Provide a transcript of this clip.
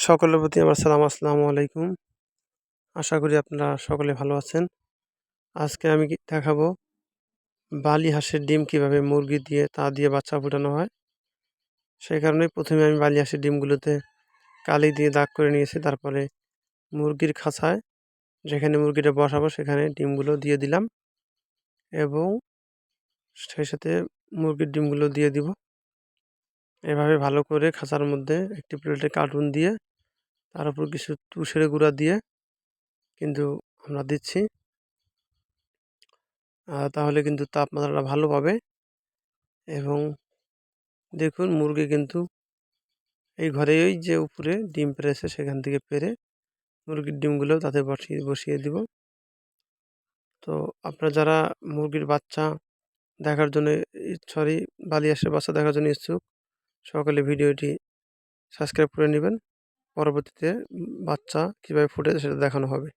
সকলের প্রতি আমার সালাম। আসসালামু আলাইকুম। আশা করি আপনারা সকলে ভালো আছেন। আজকে আমি দেখাবো বালি হাঁসের ডিম কিভাবে মুরগি দিয়ে তা দিয়ে বাচ্চা ফোটানো হয়। সেই কারণেই প্রথমে আমি বালি হাঁসের ডিমগুলোতে কালি দিয়ে দাগ করে নিয়েছি। তারপরে মুরগির খাঁচায় যেখানে মুরগিটা বসাবো সেখানে ডিমগুলো দিয়ে দিলাম এবং সেই সাথে মুরগির ডিমগুলো দিয়ে দিব। এভাবে ভালো করে খাঁচার মধ্যে একটি প্লেটে কার্টুন দিয়ে তার উপর কিছু তুষের গুঁড়া দিয়ে কিন্তু আমরা দিচ্ছি। তাহলে কিন্তু তাপমাত্রাটা ভালো পাবে এবং দেখুন মুরগি কিন্তু এই ঘরে ওই যে উপরে ডিম পেড়েছে সেখান থেকে পেড়ে মুরগির ডিমগুলো তাতে বসিয়ে দিব। তো আপনারা যারা মুরগির বাচ্চা দেখার জন্য বালি হাঁসের বাচ্চা দেখার জন্য ইচ্ছুক, সকলে ভিডিওটি সাবস্ক্রাইব করে নেবেন। পরবর্তীতে বাচ্চা কীভাবে ফুটে সেটা দেখানো হবে।